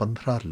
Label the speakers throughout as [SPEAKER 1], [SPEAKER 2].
[SPEAKER 1] 15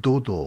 [SPEAKER 1] 2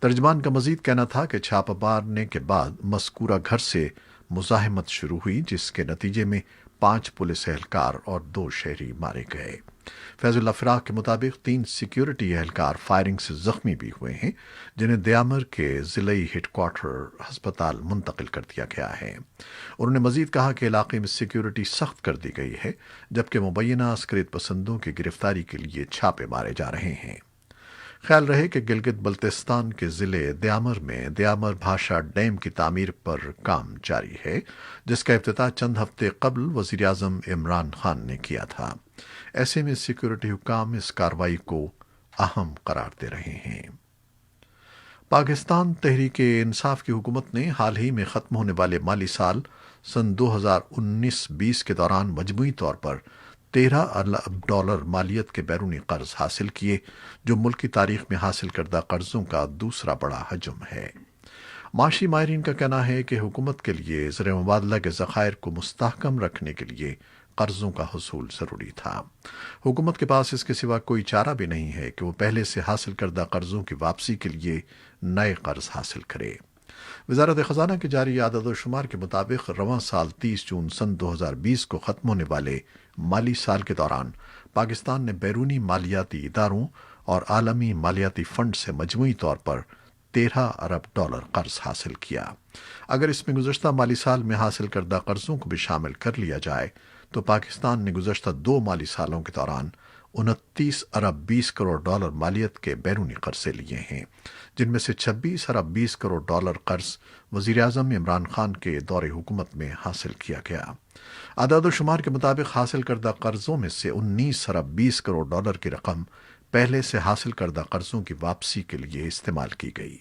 [SPEAKER 1] ترجمان کا مزید کہنا تھا کہ چھاپہ مارنے کے بعد مذکورہ گھر سے مزاحمت شروع ہوئی، جس کے نتیجے میں 5 پولیس اہلکار اور 2 شہری مارے گئے۔ فیض اللہ فراق کے مطابق 3 سیکیورٹی اہلکار فائرنگ سے زخمی بھی ہوئے ہیں، جنہیں دیامر کے ضلعی ہیڈ کوارٹر ہسپتال منتقل کر دیا گیا ہے۔ انہوں نے مزید کہا کہ علاقے میں سیکیورٹی سخت کر دی گئی ہے، جبکہ مبینہ عسکریت پسندوں کی گرفتاری کے لیے چھاپے مارے جا رہے ہیں۔ خیال رہے کہ گلگت بلتستان کے ضلع دیامر میں دیامر بھاشا ڈیم کی تعمیر پر کام جاری ہے، جس کا افتتاح چند ہفتے قبل وزیر اعظم عمران خان نے کیا تھا۔ ایسے میں سیکیورٹی حکام اس کارروائی کو اہم قرار دے رہے ہیں۔ پاکستان تحریک انصاف کی حکومت نے حال ہی میں ختم ہونے والے مالی سال سن 2019-20 کے دوران مجموعی طور پر 13 ارب ڈالر مالیت کے بیرونی قرض حاصل کیے، جو ملک کی تاریخ میں حاصل کردہ قرضوں کا دوسرا بڑا حجم ہے۔ معاشی ماہرین کا کہنا ہے کہ حکومت کے لیے زر مبادلہ کے ذخائر کو مستحکم رکھنے کے لیے قرضوں کا حصول ضروری تھا۔ حکومت کے پاس اس کے سوا کوئی چارہ بھی نہیں ہے کہ وہ پہلے سے حاصل کردہ قرضوں کی واپسی کے لیے نئے قرض حاصل کرے۔ وزارت خزانہ کے جاری اعداد و شمار کے مطابق رواں سال 30 جون سن 2020 کو ختم ہونے والے مالی سال کے دوران پاکستان نے بیرونی مالیاتی اداروں اور عالمی مالیاتی فنڈ سے مجموعی طور پر 13 ارب ڈالر قرض حاصل کیا۔ اگر اس میں گزشتہ مالی سال میں حاصل کردہ قرضوں کو بھی شامل کر لیا جائے تو پاکستان نے گزشتہ 2 مالی سالوں کے دوران 29 ارب 20 کروڑ ڈالر مالیت کے بیرونی قرضے لیے ہیں، جن میں سے 26 ارب 20 کروڑ ڈالر قرض وزیر اعظم عمران خان کے دور حکومت میں حاصل کیا گیا۔ اعداد و شمار کے مطابق حاصل کردہ قرضوں میں سے 19 ارب 20 کروڑ ڈالر کی رقم پہلے سے حاصل کردہ قرضوں کی واپسی کے لیے استعمال کی گئی۔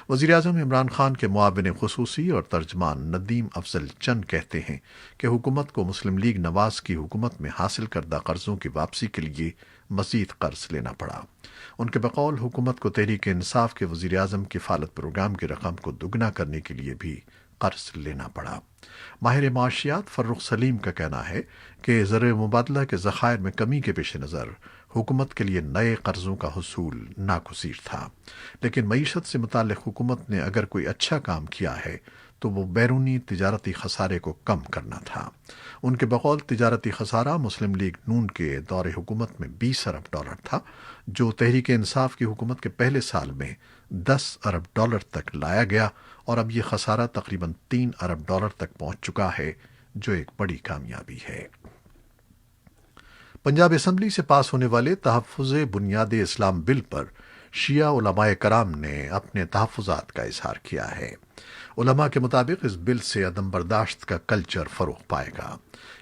[SPEAKER 1] وزیر اعظم عمران خان کے معاون خصوصی اور ترجمان ندیم افضل چند کہتے ہیں کہ حکومت کو مسلم لیگ نواز کی حکومت میں حاصل کردہ قرضوں کی واپسی کے لیے مزید قرض لینا پڑا۔ ان کے بقول حکومت کو تحریک انصاف کے وزیر اعظم کفالت پروگرام کی رقم کو دگنا کرنے کے لیے بھی قرض لینا پڑا۔ ماہر معاشیات فرخ سلیم کا کہنا ہے کہ زر مبادلہ کے ذخائر میں کمی کے پیش نظر حکومت کے لیے نئے قرضوں کا حصول ناگزیر تھا، لیکن معیشت سے متعلق حکومت نے اگر کوئی اچھا کام کیا ہے تو وہ بیرونی تجارتی خسارے کو کم کرنا تھا۔ ان کے بقول تجارتی خسارہ مسلم لیگ نون کے دور حکومت میں 20 ارب ڈالر تھا، جو تحریک انصاف کی حکومت کے پہلے سال میں 10 ارب ڈالر تک لایا گیا، اور اب یہ خسارہ تقریباً 3 ارب ڈالر تک پہنچ چکا ہے، جو ایک بڑی کامیابی ہے۔ پنجاب اسمبلی سے پاس ہونے والے تحفظ بنیاد اسلام بل پر شیعہ علماء کرام نے اپنے تحفظات کا اظہار کیا ہے۔ علماء کے مطابق اس بل سے عدم برداشت کا کلچر فروغ پائے گا۔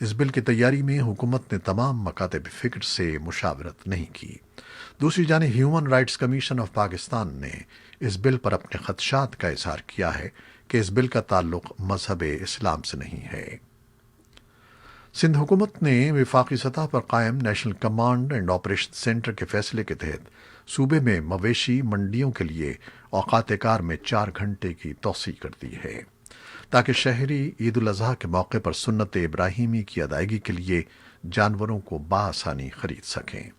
[SPEAKER 1] اس بل کی تیاری میں حکومت نے تمام مکاتب فکر سے مشاورت نہیں کی۔ دوسری جانب human rights commission of Pakistan نے اس بل پر اپنے خدشات کا اظہار کیا ہے کہ اس بل کا تعلق مذہب اسلام سے نہیں ہے۔ سندھ حکومت نے وفاقی سطح پر قائم national command and operation centre کے فیصلے کے تحت صوبے میں مویشی منڈیوں کے لیے اوقات کار میں 4 گھنٹے کی توسیع کر دی ہے، تاکہ شہری عید الاضحیٰ کے موقع پر سنت ابراہیمی کی ادائیگی کے لیے جانوروں کو بآسانی خرید سکیں۔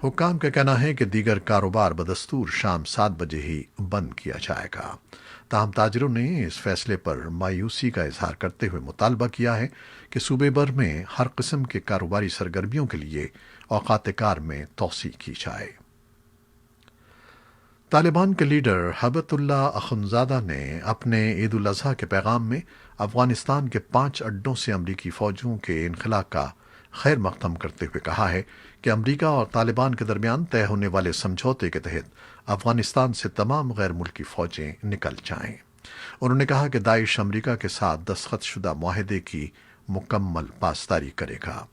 [SPEAKER 1] حکام کا کہنا ہے کہ دیگر کاروبار بدستور شام 7 بجے ہی بند کیا جائے گا۔ تاہم تاجروں نے اس فیصلے پر مایوسی کا اظہار کرتے ہوئے مطالبہ کیا ہے کہ صوبے بھر میں ہر قسم کے کاروباری سرگرمیوں کے لیے اوقات کار میں توسیع کی جائے۔ طالبان کے لیڈر ہبت اللہ اخنزادہ نے اپنے عید الاضحیٰ کے پیغام میں افغانستان کے 5 اڈوں سے امریکی فوجوں کے انخلا کا خیر مقدم کرتے ہوئے کہا ہے کہ امریکہ اور طالبان کے درمیان طے ہونے والے سمجھوتے کے تحت افغانستان سے تمام غیر ملکی فوجیں نکل جائیں۔ انہوں نے کہا کہ داعش امریکہ کے ساتھ دستخط شدہ معاہدے کی مکمل پاسداری کرے گا۔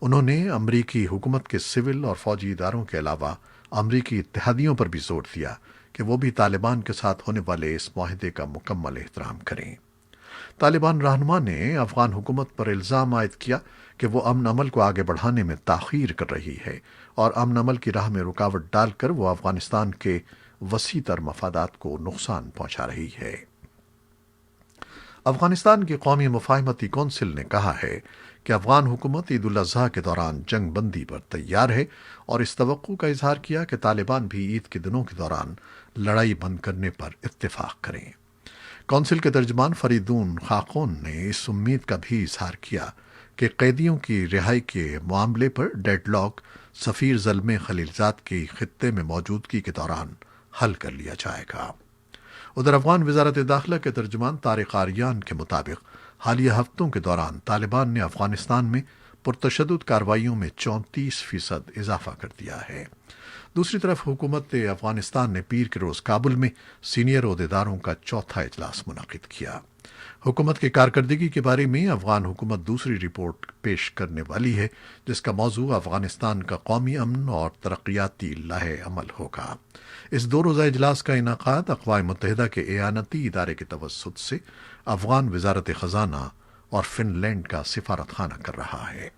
[SPEAKER 1] انہوں نے امریکی حکومت کے سول اور فوجی اداروں کے علاوہ امریکی اتحادیوں پر بھی زور دیا کہ وہ بھی طالبان کے ساتھ ہونے والے اس معاہدے کا مکمل احترام کریں۔ طالبان رہنما نے افغان حکومت پر الزام عائد کیا کہ وہ امن عمل کو آگے بڑھانے میں تاخیر کر رہی ہے اور امن عمل کی راہ میں رکاوٹ ڈال کر وہ افغانستان کے وسیع تر مفادات کو نقصان پہنچا رہی ہے۔ افغانستان کی قومی مفاہمتی کونسل نے کہا ہے کہ افغان حکومت عید الاضحیٰ کے دوران جنگ بندی پر تیار ہے اور اس توقع کا اظہار کیا کہ طالبان بھی عید کے دنوں کے دوران لڑائی بند کرنے پر اتفاق کریں۔ کونسل کے ترجمان فریدون خاقون نے اس امید کا بھی اظہار کیا کہ قیدیوں کی رہائی کے معاملے پر ڈیڈ لاک سفیر زلمے خلیلزاد کی خطے میں موجودگی کے دوران حل کر لیا جائے گا۔ ادھر افغان وزارت داخلہ کے ترجمان طارق آریان کے مطابق حالیہ ہفتوں کے دوران طالبان نے افغانستان میں پرتشدد کارروائیوں میں 34% اضافہ کر دیا ہے۔ دوسری طرف حکومت افغانستان نے پیر کے روز کابل میں سینئر عہدیداروں کا چوتھا اجلاس منعقد کیا۔ حکومت کی کارکردگی کے بارے میں افغان حکومت دوسری رپورٹ پیش کرنے والی ہے، جس کا موضوع افغانستان کا قومی امن اور ترقیاتی لائحہ عمل ہوگا۔ اس 2 روزہ اجلاس کا انعقاد اقوام متحدہ کے اعانتی ادارے کے توسط سے افغان وزارت خزانہ اور فن لینڈ کا سفارت خانہ کر رہا ہے۔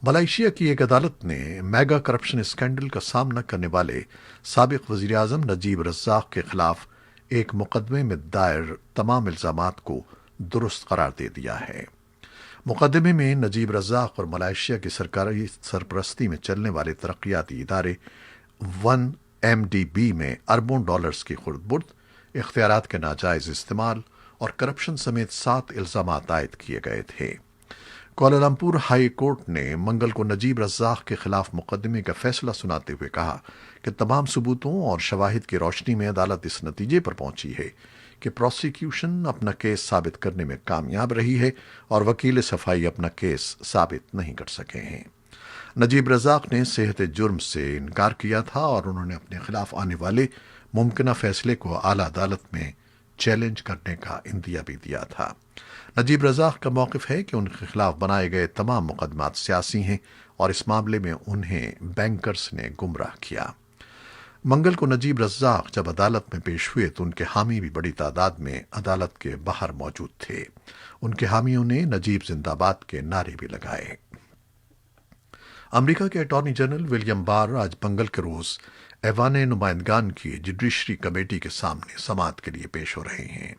[SPEAKER 1] ملائیشیا کی ایک عدالت نے میگا کرپشن اسکینڈل کا سامنا کرنے والے سابق وزیر اعظم نجیب رزاق کے خلاف ایک مقدمے میں دائر تمام الزامات کو درست قرار دے دیا ہے۔ مقدمے میں نجیب رزاق اور ملائیشیا کی سرکاری سرپرستی میں چلنے والے ترقیاتی ادارے 1MDB میں اربوں ڈالرز کی خرد برد، اختیارات کے ناجائز استعمال اور کرپشن سمیت 7 الزامات عائد کیے گئے تھے۔ کوالالمپور ہائی کورٹ نے منگل کو نجیب رزاق کے خلاف مقدمے کا فیصلہ سناتے ہوئے کہا کہ تمام ثبوتوں اور شواہد کی روشنی میں عدالت اس نتیجے پر پہنچی ہے کہ پروسیکیوشن اپنا کیس ثابت کرنے میں کامیاب رہی ہے اور وکیل صفائی اپنا کیس ثابت نہیں کر سکے ہیں۔ نجیب رزاق نے صحت جرم سے انکار کیا تھا اور انہوں نے اپنے خلاف آنے والے ممکنہ فیصلے کو اعلیٰ عدالت میں چیلنج کرنے کا عندیہ بھی دیا تھا۔ نجیب رزاق کا موقف ہے کہ ان کے خلاف بنائے گئے تمام مقدمات سیاسی ہیں اور اس معاملے میں انہیں بینکرز نے گمراہ کیا۔ منگل کو نجیب رزاق جب عدالت میں پیش ہوئے تو ان کے حامی بھی بڑی تعداد میں عدالت کے باہر موجود تھے۔ ان کے حامیوں نے نجیب زندہ باد کے نعرے بھی لگائے۔ امریکہ کے اٹارنی جنرل ولیم بار آج منگل کے روز ایوان نمائندگان کی جوڈیشری کمیٹی کے سامنے سماعت کے لیے پیش ہو رہے ہیں۔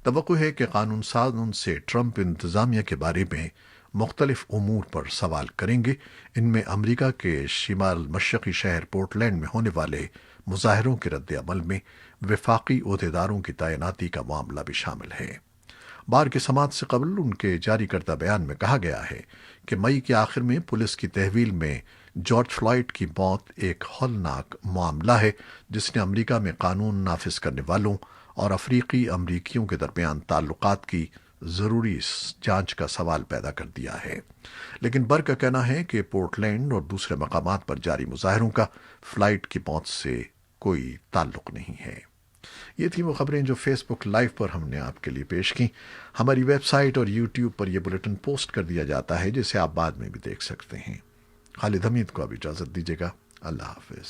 [SPEAKER 1] توقع ہے کہ قانون ساز ان سے ٹرمپ انتظامیہ کے بارے میں مختلف امور پر سوال کریں گے۔ ان میں امریکہ کے شمال مشرقی شہر پورٹلینڈ میں ہونے والے مظاہروں کے رد عمل میں وفاقی عہدیداروں کی تعیناتی کا معاملہ بھی شامل ہے۔ بار کی سماعت سے قبل ان کے جاری کردہ بیان میں کہا گیا ہے کہ مئی کے آخر میں پولیس کی تحویل میں جارج فلائیڈ کی موت ایک ہولناک معاملہ ہے جس نے امریکہ میں قانون نافذ کرنے والوں اور افریقی امریکیوں کے درمیان تعلقات کی ضروری جانچ کا سوال پیدا کر دیا ہے۔ لیکن بر کا کہنا ہے کہ پورٹلینڈ اور دوسرے مقامات پر جاری مظاہروں کا فلائیڈ کی موت سے کوئی تعلق نہیں ہے۔ یہ تھی وہ خبریں جو فیس بک لائیو پر ہم نے آپ کے لیے پیش کی۔ ہماری ویب سائٹ اور یوٹیوب پر یہ بلیٹن پوسٹ کر دیا جاتا ہے جسے آپ بعد میں بھی دیکھ سکتے ہیں۔ خالد حمید کو اب اجازت دیجیے گا۔ اللہ حافظ۔